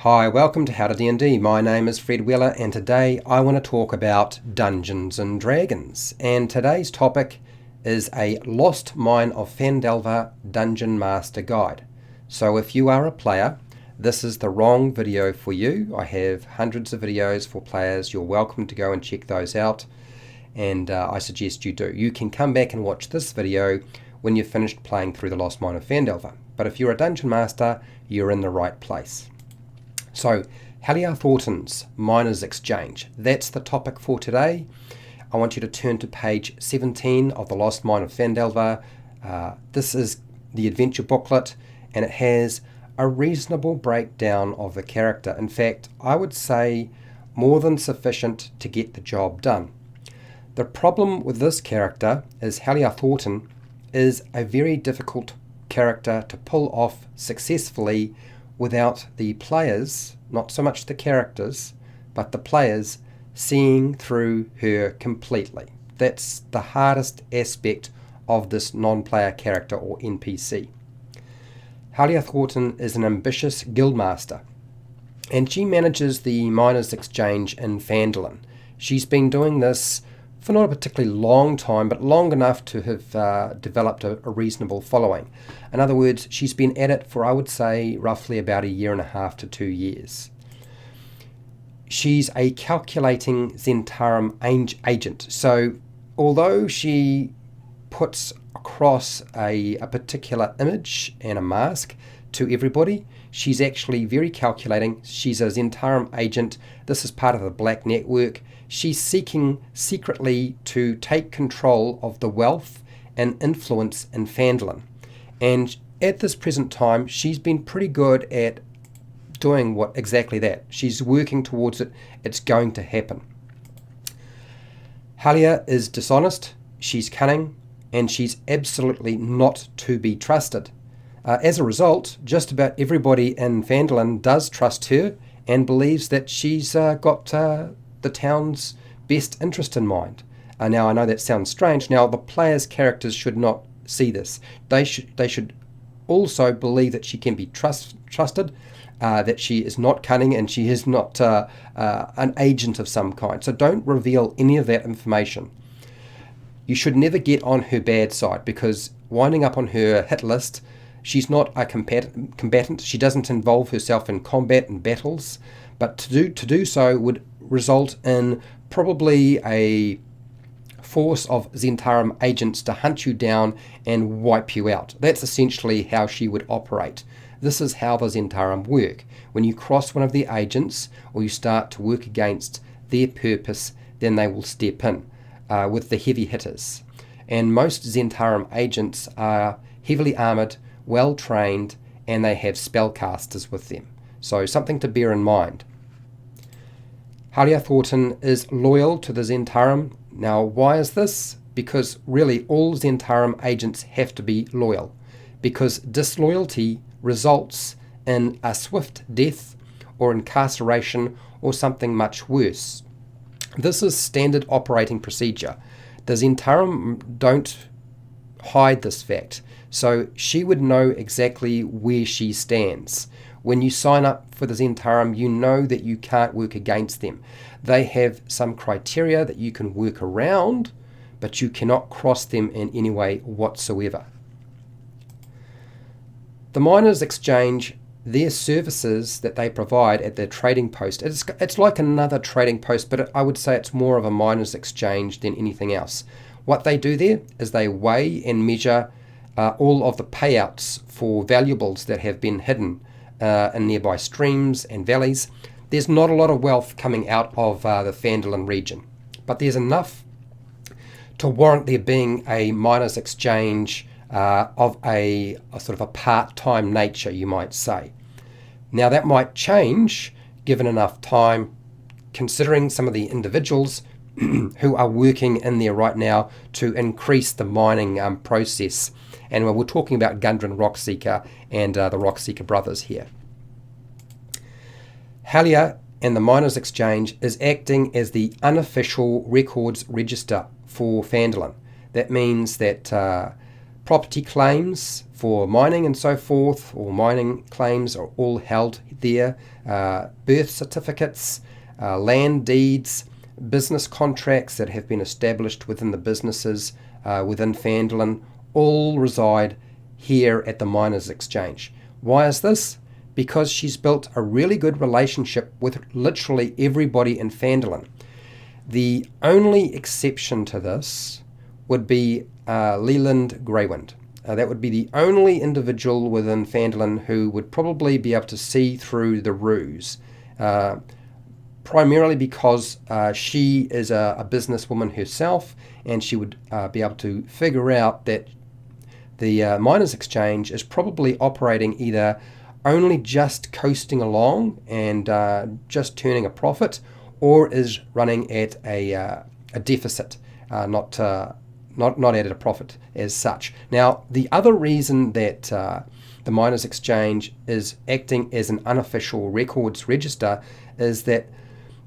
Hi, welcome to HowtoDandD. My name is Fred Weller and today I want to talk about Dungeons and Dragons. And today's topic is a Lost Mine of Phandelver Dungeon Master Guide. So if you are a player, this is the wrong video for you. I have hundreds of videos for players. You're welcome to go and check those out. And I suggest you do. You can come back and watch this video when you've finished playing through the Lost Mine of Phandelver. But if you're a Dungeon Master, you're in the right place. So, Halia Thornton's Miners Exchange. That's the topic for today. I want you to turn to page 17 of the Lost Mine of Phandelver. This is the adventure booklet, and it has a reasonable breakdown of the character. In fact, I would say more than sufficient to get the job done. The problem with this character is Halia Thornton is a very difficult character to pull off successfully without the players, not so much the characters, but the players seeing through her completely. That's the hardest aspect of this non-player character or NPC. Halia Thornton is an ambitious guildmaster, and she manages the Miners Exchange in Phandalin. She's been doing this for not a particularly long time, but long enough to have developed a reasonable following. In other words, she's been at it for, I would say, roughly about 1.5 to 2 years. She's a calculating Zentarum agent. So although she puts across a particular image and a mask to everybody, she's actually very calculating. She's a Zentarum agent. This is part of the Black Network. She's seeking secretly to take control of the wealth and influence in Phandalin. And at this present time, she's been pretty good at doing exactly that. She's working towards it. It's going to happen. Halia is dishonest, she's cunning, and she's absolutely not to be trusted. As a result, just about everybody in Phandalin does trust her and believes that she's got the town's best interest in mind. Now, I know that sounds strange. Now, the players' characters should not see this. They should also believe that she can be trusted, that she is not cunning, and she is not an agent of some kind. So don't reveal any of that information. You should never get on her bad side, because winding up on her hit list, she's not a combatant. She doesn't involve herself in combat and battles, but to do so would result in probably a force of Zentarum agents to hunt you down and wipe you out. That's essentially how she would operate. This is how the Zentarum work. When you cross one of the agents or you start to work against their purpose, then they will step in with the heavy hitters. And most Zentarum agents are heavily armored, well trained, and they have spellcasters with them. So something to bear in mind. Halia Thornton is loyal to the Zentarum. Now, why is this? Because really all Zentarum agents have to be loyal, because disloyalty results in a swift death or incarceration or something much worse. This is standard operating procedure. The Zentarum don't hide this fact, so she would know exactly where she stands. When you sign up for the Zentarum, you know that you can't work against them. They have some criteria that you can work around, but you cannot cross them in any way whatsoever. The Miners Exchange, their services that they provide at their trading post, it's like another trading post, but I would say it's more of a Miners Exchange than anything else. What they do there is they weigh and measure all of the payouts for valuables that have been hidden in nearby streams and valleys. There's not a lot of wealth coming out of the Phandalin region, but there's enough to warrant there being a Miners Exchange of a sort of a part-time nature, you might say. Now that might change given enough time, considering some of the individuals who are working in there right now to increase the mining process. And we're talking about Gundren Rockseeker and the Rockseeker brothers here. Halia and the Miners Exchange is acting as the unofficial records register for Phandalin. That means that Property claims for mining and so forth, or mining claims, are all held there. Birth certificates, land deeds, business contracts that have been established within the businesses within Phandalin, all reside here at the Miners Exchange. Why is this? Because she's built a really good relationship with literally everybody in Phandalin. The only exception to this would be Leland Greywind. That would be the only individual within Phandalin who would probably be able to see through the ruse, primarily because she is a businesswoman herself, and she would be able to figure out that the Miners Exchange is probably operating either only just coasting along and just turning a profit, or is running at a deficit, not at a profit as such. Now, the other reason that the Miners Exchange is acting as an unofficial records register is that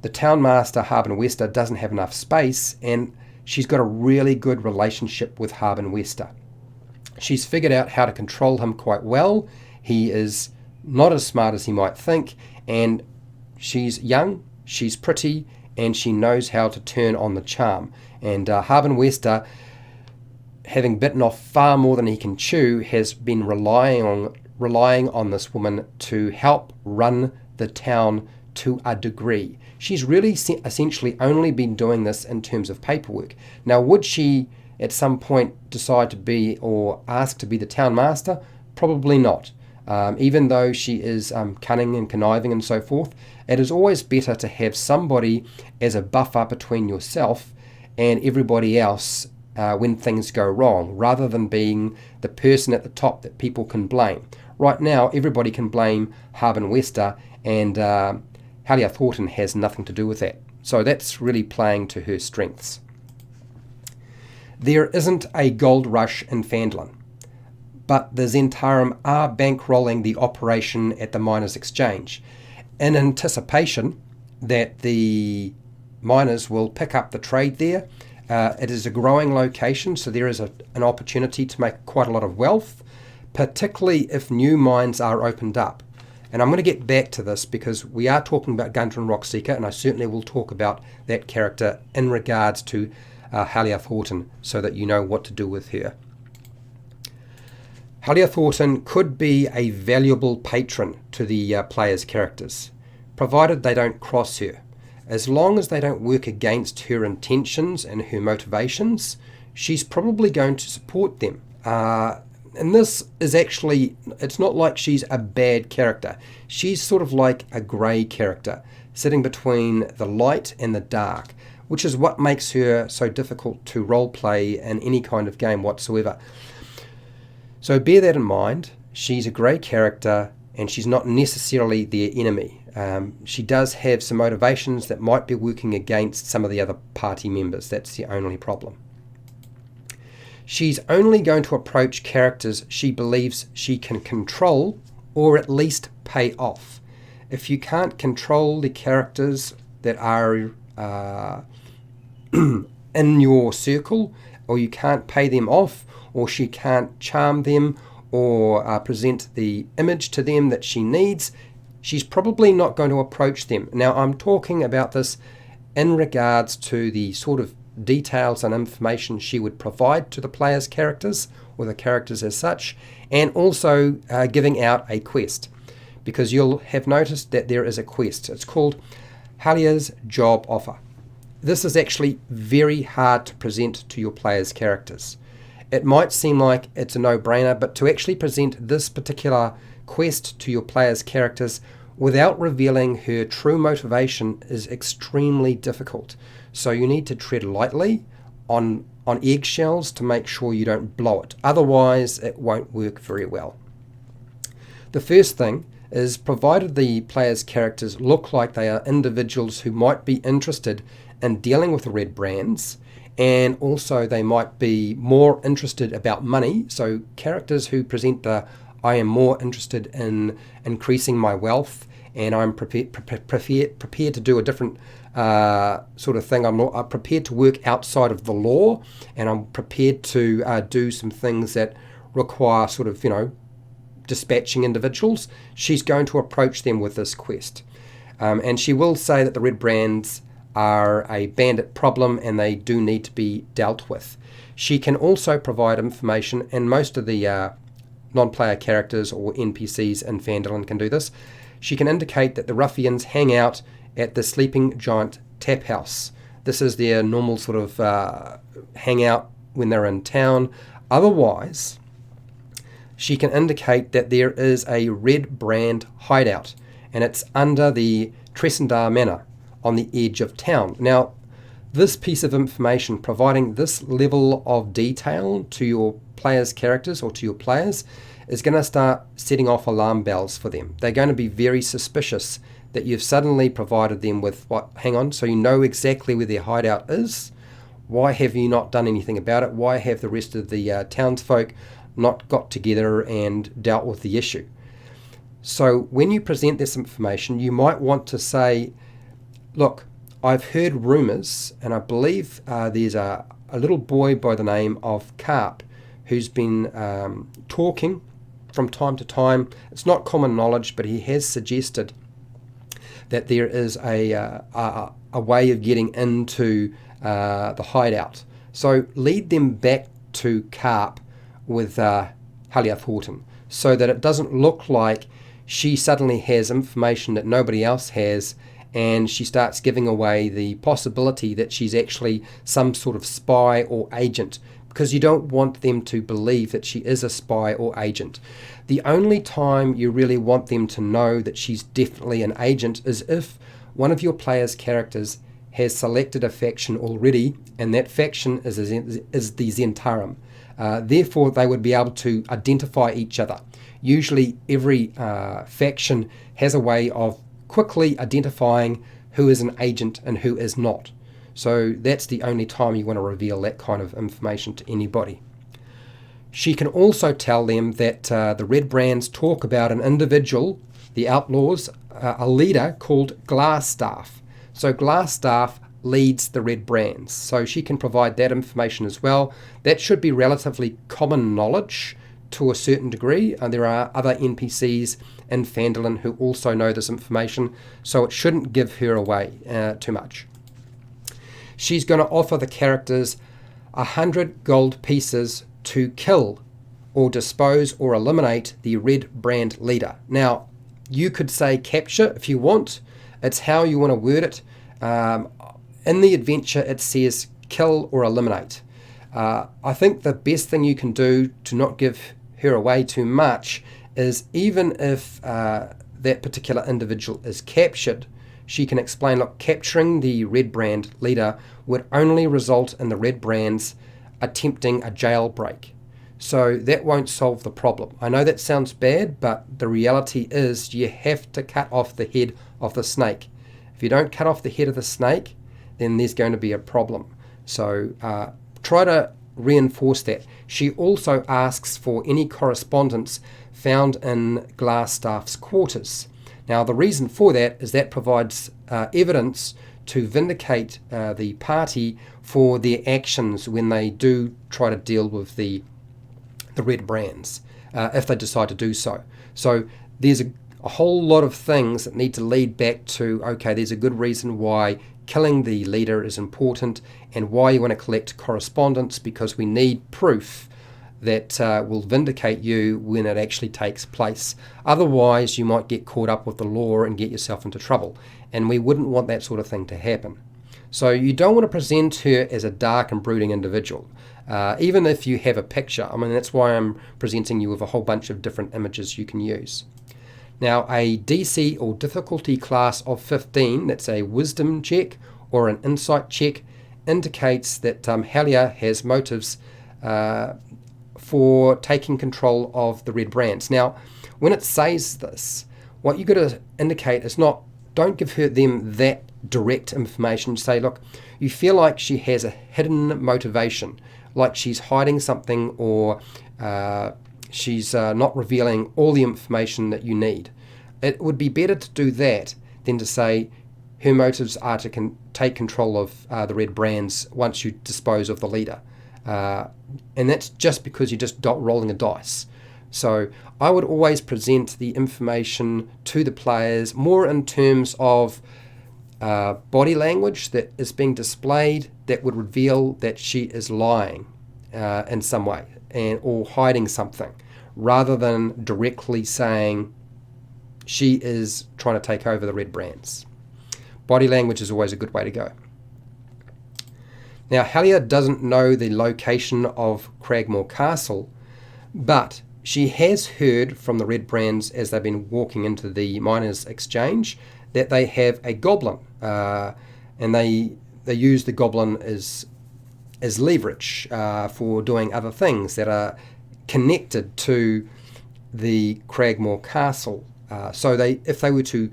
the townmaster, Harbin Wester, doesn't have enough space, and she's got a really good relationship with Harbin Wester. She's figured out how to control him quite well. He is not as smart as he might think, and she's young, she's pretty, and she knows how to turn on the charm. And Harbin Wester, having bitten off far more than he can chew, has been relying on this woman to help run the town to a degree. She's really essentially only been doing this in terms of paperwork. Now, would she at some point decide to be, or ask to be, the town master? Probably not. Even though she is cunning and conniving and so forth, it is always better to have somebody as a buffer between yourself and everybody else when things go wrong, rather than being the person at the top that people can blame. Right now, everybody can blame Harbin Wester, and Halia Thornton has nothing to do with that. So that's really playing to her strengths. There isn't a gold rush in Phandalin, but the Zentarum are bankrolling the operation at the Miners Exchange in anticipation that the miners will pick up the trade there. It is a growing location, so there is an opportunity to make quite a lot of wealth, particularly if new mines are opened up. And I'm going to get back to this because we are talking about Gundren Rockseeker, and I certainly will talk about that character in regards to Halia Thornton, so that you know what to do with her. Halia Thornton could be a valuable patron to the player's characters, provided they don't cross her. As long as they don't work against her intentions and her motivations, she's probably going to support them. And this is actually, it's not like she's a bad character. She's sort of like a grey character, sitting between the light and the dark, which is what makes her so difficult to roleplay in any kind of game whatsoever. So bear that in mind. She's a grey character, and she's not necessarily their enemy. She does have some motivations that might be working against some of the other party members. That's the only problem. She's only going to approach characters she believes she can control, or at least pay off. If you can't control the characters that are in your circle, or you can't pay them off, or she can't charm them or present the image to them that she needs, she's probably not going to approach them. Now, I'm talking about this in regards to the sort of details and information she would provide to the player's characters, or the characters as such, and also giving out a quest, because you'll have noticed that there is a quest. It's called Halia's Job Offer. This is actually very hard to present to your player's characters. It might seem like it's a no-brainer, but to actually present this particular quest to your player's characters without revealing her true motivation is extremely difficult. So you need to tread lightly on eggshells to make sure you don't blow it. Otherwise, it won't work very well. The first thing is, provided the player's characters look like they are individuals who might be interested in dealing with the red brands, and also they might be more interested about money, so characters who present the I am more interested in increasing my wealth, and I'm prepared to do a different sort of thing. I'm prepared to work outside of the law, and I'm prepared to do some things that require sort of, dispatching individuals, she's going to approach them with this quest. And she will say that the red brands are a bandit problem and they do need to be dealt with. She can also provide information, and most of the non-player characters or NPCs in Phandalin can do this. She can indicate that the ruffians hang out at the Sleeping Giant Tap House. This is their normal sort of hangout when they're in town. Otherwise, she can indicate that there is a red brand hideout, and it's under the Tresendar Manor on the edge of town. Now, this piece of information, providing this level of detail to your players' characters or to your players, is going to start setting off alarm bells for them. They're going to be very suspicious that you've suddenly provided them with hang on, so you know exactly where their hideout is. Why have you not done anything about it? Why have the rest of the townsfolk not got together and dealt with the issue? So when you present this information, you might want to say, look, I've heard rumours, and I believe there's a little boy by the name of Carp who's been talking from time to time. It's not common knowledge, but he has suggested that there is a way of getting into the hideout. So lead them back to Carp with Halia Thornton, so that it doesn't look like she suddenly has information that nobody else has, and she starts giving away the possibility that she's actually some sort of spy or agent, because you don't want them to believe that she is a spy or agent. The only time you really want them to know that she's definitely an agent is if one of your players' characters has selected a faction already, and that faction is the Zentarum. Therefore, they would be able to identify each other. Usually, every faction has a way of quickly identifying who is an agent and who is not. So that's the only time you want to reveal that kind of information to anybody. She can also tell them that the red brands talk about an individual, the outlaws, a leader called Glassstaff. So Glassstaff leads the red brands. So she can provide that information as well. That should be relatively common knowledge to a certain degree. There are other NPCs in Phandalin who also know this information, so it shouldn't give her away too much. She's going to offer the characters 100 gold pieces to kill or dispose or eliminate the red brand leader. Now, you could say capture if you want. It's how you want to word it. In the adventure, it says kill or eliminate. I think the best thing you can do to not give her away too much is, even if that particular individual is captured, she can explain, look, capturing the red brand leader would only result in the red brands attempting a jailbreak. So that won't solve the problem. I know that sounds bad, but the reality is you have to cut off the head of the snake. If you don't cut off the head of the snake, then there's going to be a problem. So try to reinforce that. She also asks for any correspondence found in Glassstaff's quarters. Now, the reason for that is that provides evidence to vindicate the party for their actions when they do try to deal with the red brands, if they decide to do so. So there's a whole lot of things that need to lead back to, okay, there's a good reason why killing the leader is important and why you want to collect correspondence, because we need proof that will vindicate you when it actually takes place. Otherwise, you might get caught up with the law and get yourself into trouble, and we wouldn't want that sort of thing to happen. So you don't want to present her as a dark and brooding individual, even if you have a picture. I mean, that's why I'm presenting you with a whole bunch of different images you can use. Now, a DC or difficulty class of 15, that's a wisdom check or an insight check, indicates that Halia has motives for taking control of the red brands. Now, when it says this, what you've got to indicate is not, don't give them that direct information. Say, look, you feel like she has a hidden motivation, like she's hiding something, or she's not revealing all the information that you need. It would be better to do that than to say her motives are to take control of the red brands once you dispose of the leader. and that's just because you're just rolling a dice. So I would always present the information to the players more in terms of body language that is being displayed that would reveal that she is lying in some way or hiding something, rather than directly saying she is trying to take over the red brands. Body language is always a good way to go. Now, Halia doesn't know the location of Cragmore Castle, but she has heard from the red brands as they've been walking into the miners' exchange that they have a goblin, and they use the goblin as leverage for doing other things that are connected to the Cragmore Castle. So if they were to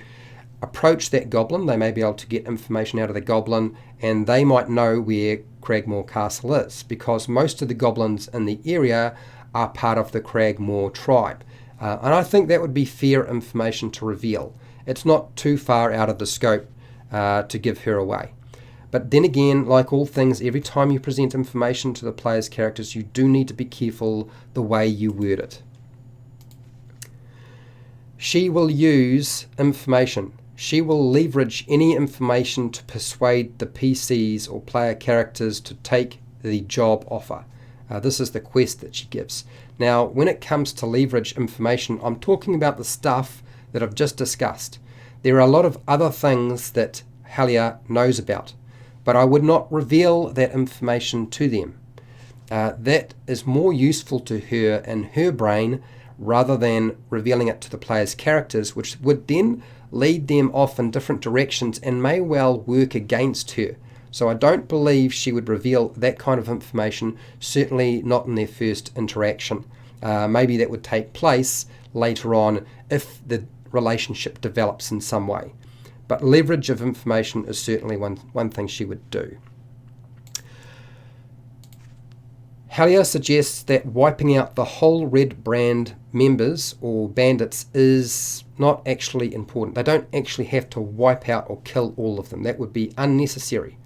approach that goblin, they may be able to get information out of the goblin, and they might know where Cragmore Castle is, because most of the goblins in the area are part of the Cragmore tribe. And I think that would be fair information to reveal. It's not too far out of the scope to give her away. But then again, like all things, every time you present information to the player's characters, you do need to be careful the way you word it. She will use information. She will leverage any information to persuade the PCs or player characters to take the job offer. This is the quest that she gives. Now, when it comes to leverage information, I'm talking about the stuff that I've just discussed. There are a lot of other things that Halia knows about, but I would not reveal that information to them. That is more useful to her in her brain rather than revealing it to the player's characters, which would then lead them off in different directions and may well work against her. So I don't believe she would reveal that kind of information, certainly not in their first interaction. Maybe that would take place later on if the relationship develops in some way. But leverage of information is certainly one thing she would do. Halia suggests that wiping out the whole red brand members or bandits is not actually important. They don't actually have to wipe out or kill all of them. That would be unnecessary.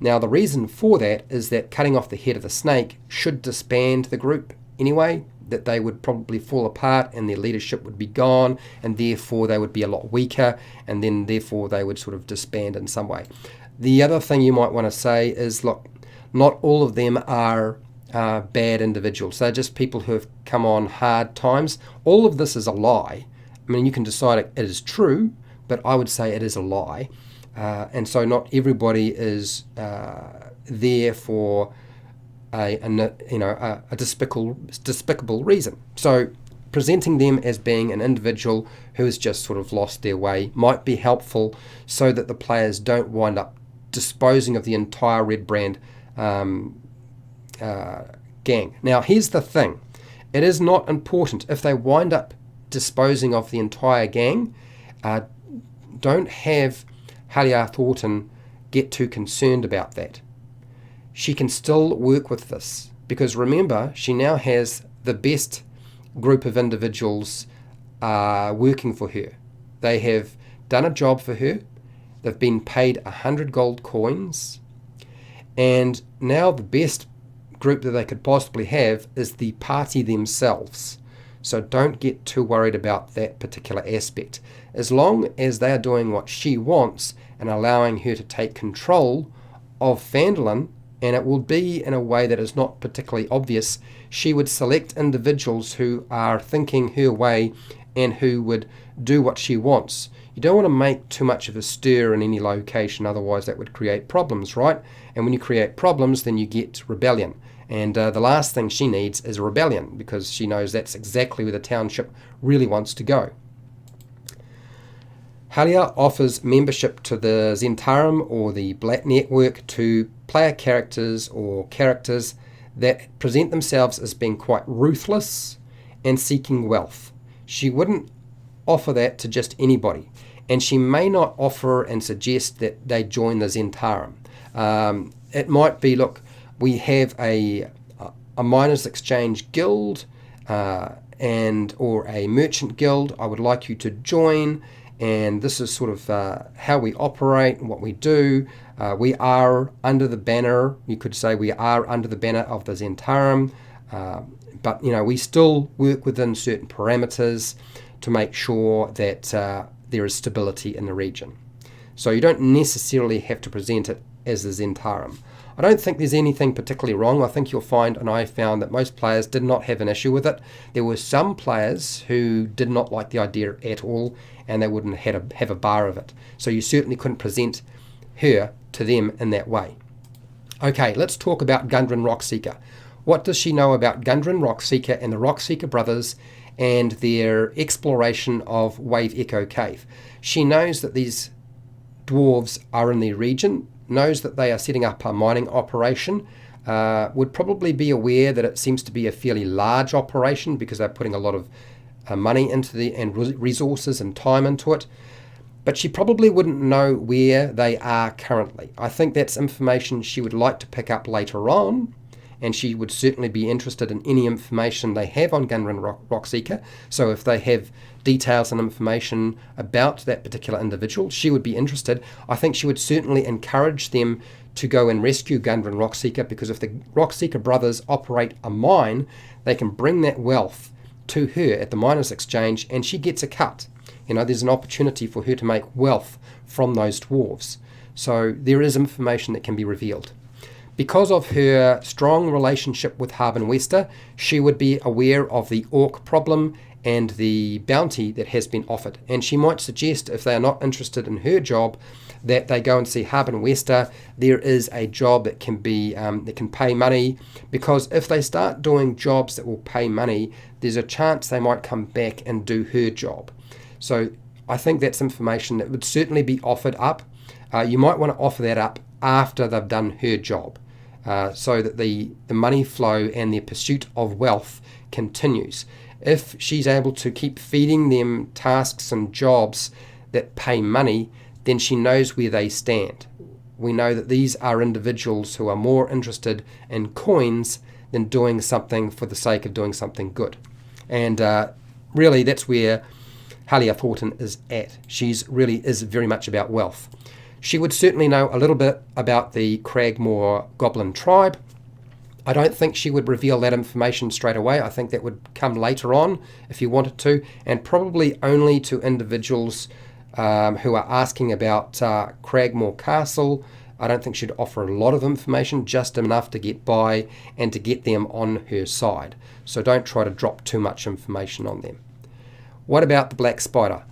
Now, the reason for that is that cutting off the head of the snake should disband the group anyway, that they would probably fall apart and their leadership would be gone, and therefore they would be a lot weaker, and then therefore they would sort of disband in some way. The other thing you might want to say is, look, not all of them are bad individuals. They're just people who have come on hard times. All of this is a lie. I mean, you can decide it is true, but I would say it is a lie. And so not everybody is there for a despicable reason. So presenting them as being an individual who has just sort of lost their way might be helpful, so that the players don't wind up disposing of the entire red brand gang. Now, here's the thing. It is not important. If they wind up disposing of the entire gang, don't have Halia Thornton get too concerned about that. She can still work with this, because remember, she now has the best group of individuals working for her. They have done a job for her. They've been paid 100 gold coins, and now the best group that they could possibly have is the party themselves. So don't get too worried about that particular aspect. As long as they are doing what she wants and allowing her to take control of Phandalin, and it will be in a way that is not particularly obvious, she would select individuals who are thinking her way and who would do what she wants. You don't want to make too much of a stir in any location, otherwise that would create problems, right? And when you create problems, then you get rebellion. And the last thing she needs is a rebellion, because she knows that's exactly where the township really wants to go. Halia offers membership to the Zentarum or the Black Network to player characters or characters that present themselves as being quite ruthless and seeking wealth. She wouldn't offer that to just anybody, and she may not offer and suggest that they join the Zentarum. It might be, look, we have a miners' exchange guild or a merchant guild. I would like you to join, and this is sort of how we operate and what we do. We are under the banner, you could say we are under the banner of the Zentarum, but we still work within certain parameters to make sure that there is stability in the region. So you don't necessarily have to present it as the Zentarum. I don't think there's anything particularly wrong. I think you'll find, and I found, that most players did not have an issue with it. There were some players who did not like the idea at all, and they wouldn't have a bar of it. So you certainly couldn't present her to them in that way. Okay, let's talk about Gundren Rockseeker. What does she know about Gundren Rockseeker and the Rockseeker brothers and their exploration of Wave Echo Cave? She knows that these dwarves are in the region, knows that they are setting up a mining operation, would probably be aware that it seems to be a fairly large operation because they're putting a lot of money into and resources and time into it. But she probably wouldn't know where they are currently. I think that's information she would like to pick up later on, and she would certainly be interested in any information they have on Gundren Rockseeker. So if they have details and information about that particular individual, she would be interested. I think she would certainly encourage them to go and rescue Gundren Rockseeker, because if the Rockseeker brothers operate a mine, they can bring that wealth to her at the Miners' Exchange, and she gets a cut. There's an opportunity for her to make wealth from those dwarves. So there is information that can be revealed. Because of her strong relationship with Haben Wester, she would be aware of the orc problem and the bounty that has been offered. And she might suggest, if they are not interested in her job, that they go and see Haben Wester. There is a job that can be that can pay money, because if they start doing jobs that will pay money, there's a chance they might come back and do her job. So I think that's information that would certainly be offered up. You might want to offer that up after they've done her job, so that the money flow and their pursuit of wealth continues. If she's able to keep feeding them tasks and jobs that pay money, then she knows where they stand. We know that these are individuals who are more interested in coins than doing something for the sake of doing something good. And really that's where Halia Thornton is at. She's really is very much about wealth. She would certainly know a little bit about the Cragmore Goblin tribe. I don't think she would reveal that information straight away. I think that would come later on if you wanted to, and probably only to individuals who are asking about Cragmore Castle. I don't think she'd offer a lot of information, just enough to get by and to get them on her side. So don't try to drop too much information on them. What about the Black Spider?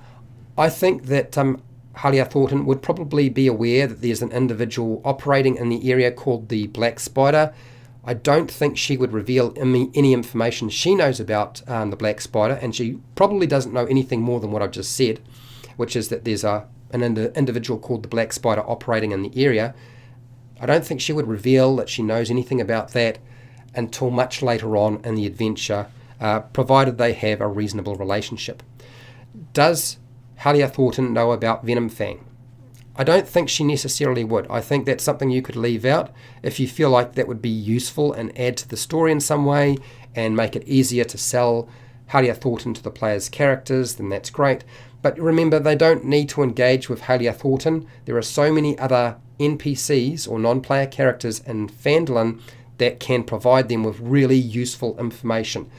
I think that Halia Thornton would probably be aware that there's an individual operating in the area called the Black Spider. I don't think she would reveal any information she knows about the Black Spider, and she probably doesn't know anything more than what I've just said, which is that there's an individual called the Black Spider operating in the area. I don't think she would reveal that she knows anything about that until much later on in the adventure, provided they have a reasonable relationship. Does Halia Thornton know about Venom Fang? I don't think she necessarily would. I think that's something you could leave out. If you feel like that would be useful and add to the story in some way and make it easier to sell Halia Thornton to the players' characters, then that's great. But remember, they don't need to engage with Halia Thornton. There are so many other NPCs or non-player characters in Phandalin that can provide them with really useful information.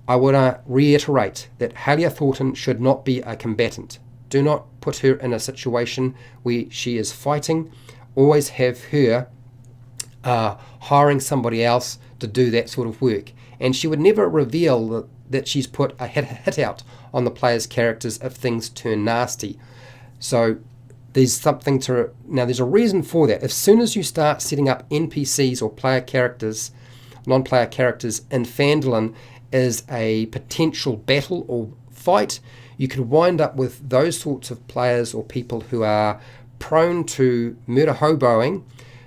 I want to reiterate that Halia Thornton should not be a combatant. Do not put her in a situation where she is fighting. Always have her hiring somebody else to do that sort of work. And she would never reveal that she's put a hit out on the player's characters if things turn nasty. So there's something to... Now there's a reason for that. As soon as you start setting up NPCs or player characters, non-player characters in Phandalin as a potential battle or fight, you could wind up with those sorts of players or people who are prone to murder hoboing,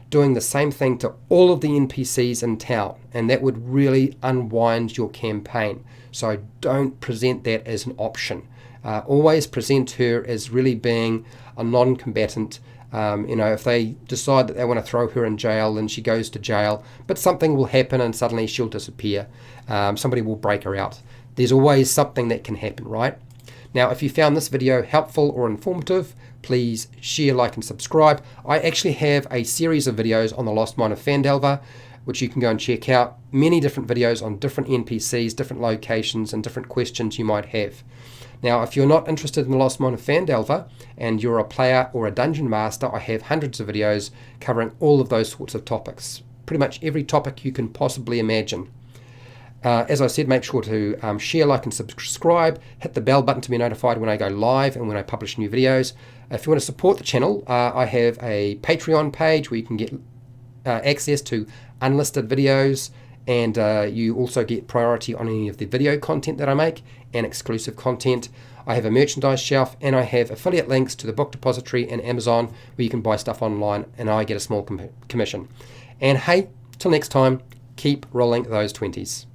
doing the same thing to all of the NPCs in town, and that would really unwind your campaign. So don't present that as an option. Always present her as really being a non-combatant. If they decide that they want to throw her in jail, then she goes to jail, but something will happen and suddenly she'll disappear. Somebody will break her out. There's always something that can happen, right? Now, if you found this video helpful or informative, please share, like, and subscribe. I actually have a series of videos on the Lost Mine of Phandelver, which you can go and check out. Many different videos on different NPCs, different locations, and different questions you might have. Now, if you're not interested in the Lost Mine of Phandelver and you're a player or a dungeon master, I have hundreds of videos covering all of those sorts of topics. Pretty much every topic you can possibly imagine. As I said, make sure to share, like, and subscribe. Hit the bell button to be notified when I go live and when I publish new videos. If you want to support the channel, I have a Patreon page where you can get access to unlisted videos, and you also get priority on any of the video content that I make and exclusive content. I have a merchandise shelf, and I have affiliate links to the book depository and Amazon where you can buy stuff online and I get a small commission. And hey, till next time, keep rolling those 20s.